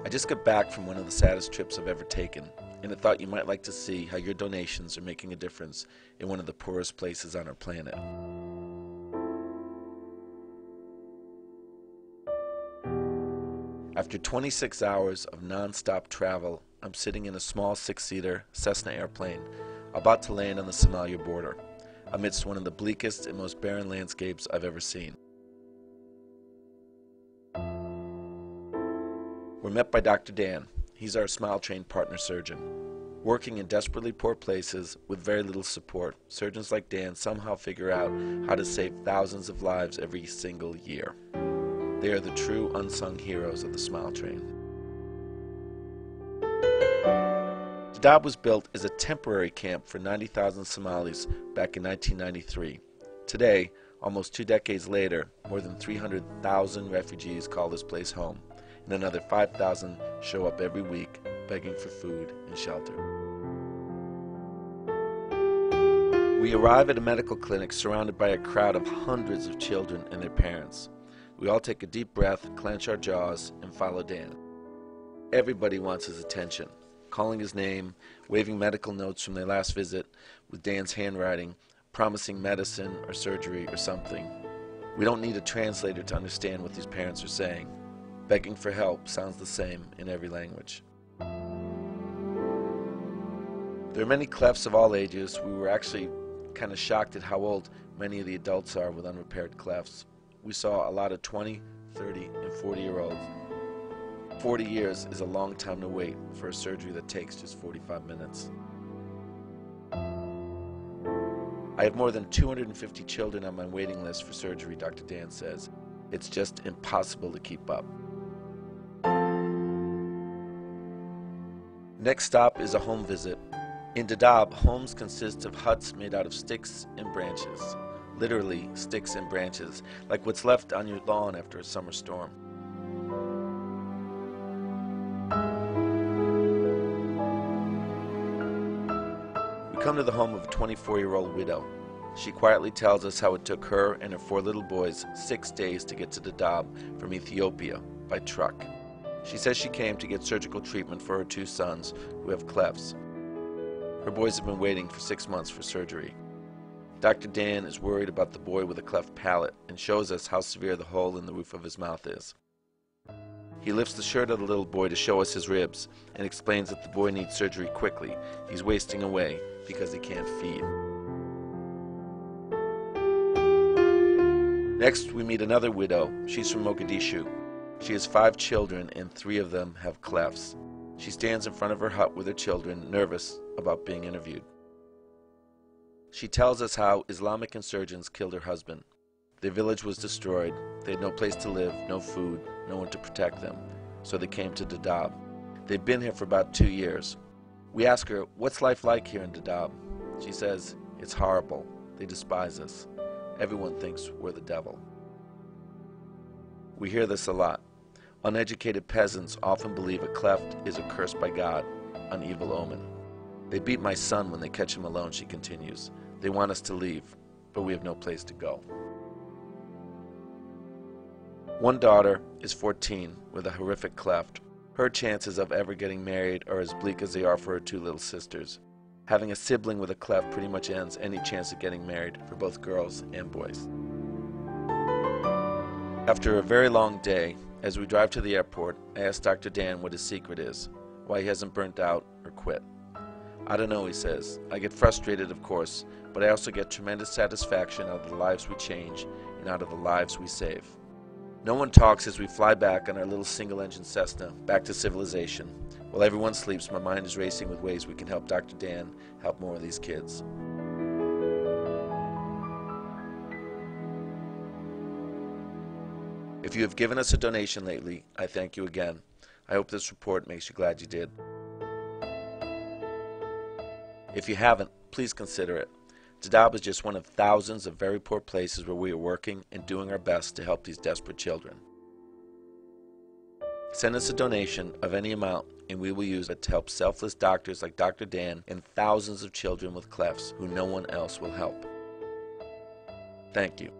I just got back from one of the saddest trips I've ever taken, and I thought you might like to see how your donations are making a difference in one of the poorest places on our planet. After 26 hours of non-stop travel, I'm sitting in a small six-seater Cessna airplane about to land on the Somalia border, amidst one of the bleakest and most barren landscapes I've ever seen. We're met by Dr. Dan. He's our SmileTrain partner surgeon. Working in desperately poor places with very little support, surgeons like Dan somehow figure out how to save thousands of lives every single year. They are the true unsung heroes of the SmileTrain. Dadaab was built as a temporary camp for 90,000 Somalis back in 1993. Today, almost 2 decades later, more than 300,000 refugees call this place home, and another 5,000 show up every week begging for food and shelter. We arrive at a medical clinic surrounded by a crowd of hundreds of children and their parents. We all take a deep breath, clench our jaws, and follow Dan. Everybody wants his attention, calling his name, waving medical notes from their last visit with Dan's handwriting, promising medicine or surgery or something. We don't need a translator to understand what these parents are saying. Begging for help sounds the same in every language. There are many clefts of all ages. We were actually kind of shocked at how old many of the adults are with unrepaired clefts. We saw a lot of 20, 30, and 40-year-olds. 40 years is a long time to wait for a surgery that takes just 45 minutes. I have more than 250 children on my waiting list for surgery, Dr. Dan says. It's just impossible to keep up. Next stop is a home visit. In Dadaab, homes consist of huts made out of sticks and branches. Literally, sticks and branches, like what's left on your lawn after a summer storm. We come to the home of a 24-year-old widow. She quietly tells us how it took her and her 4 little boys 6 days to get to Dadaab from Ethiopia by truck. She says she came to get surgical treatment for her 2 sons who have clefts. Her boys have been waiting for 6 months for surgery. Dr. Dan is worried about the boy with a cleft palate and shows us how severe the hole in the roof of his mouth is. He lifts the shirt of the little boy to show us his ribs and explains that the boy needs surgery quickly. He's wasting away because he can't feed. Next, we meet another widow. She's from Mogadishu. She has 5 children and 3 of them have clefts. She stands in front of her hut with her children, nervous about being interviewed. She tells us how Islamic insurgents killed her husband. Their village was destroyed. They had no place to live, no food, no one to protect them. So they came to Dadaab. They've been here for about 2 years. We ask her, what's life like here in Dadaab? She says, it's horrible. They despise us. Everyone thinks we're the devil. We hear this a lot. Uneducated peasants often believe a cleft is a curse by God, an evil omen. They beat my son when they catch him alone, she continues. They want us to leave, but we have no place to go. One daughter is 14 with a horrific cleft. Her chances of ever getting married are as bleak as they are for her 2 little sisters. Having a sibling with a cleft pretty much ends any chance of getting married for both girls and boys. After a very long day, as we drive to the airport, I ask Dr. Dan what his secret is, why he hasn't burnt out or quit. I don't know, he says. I get frustrated, of course, but I also get tremendous satisfaction out of the lives we change and out of the lives we save. No one talks as we fly back on our little single-engine Cessna back to civilization. While everyone sleeps, my mind is racing with ways we can help Dr. Dan help more of these kids. If you have given us a donation lately, I thank you again. I hope this report makes you glad you did. If you haven't, please consider it. Dadaab is just one of thousands of very poor places where we are working and doing our best to help these desperate children. Send us a donation of any amount and we will use it to help selfless doctors like Dr. Dan and thousands of children with clefts who no one else will help. Thank you.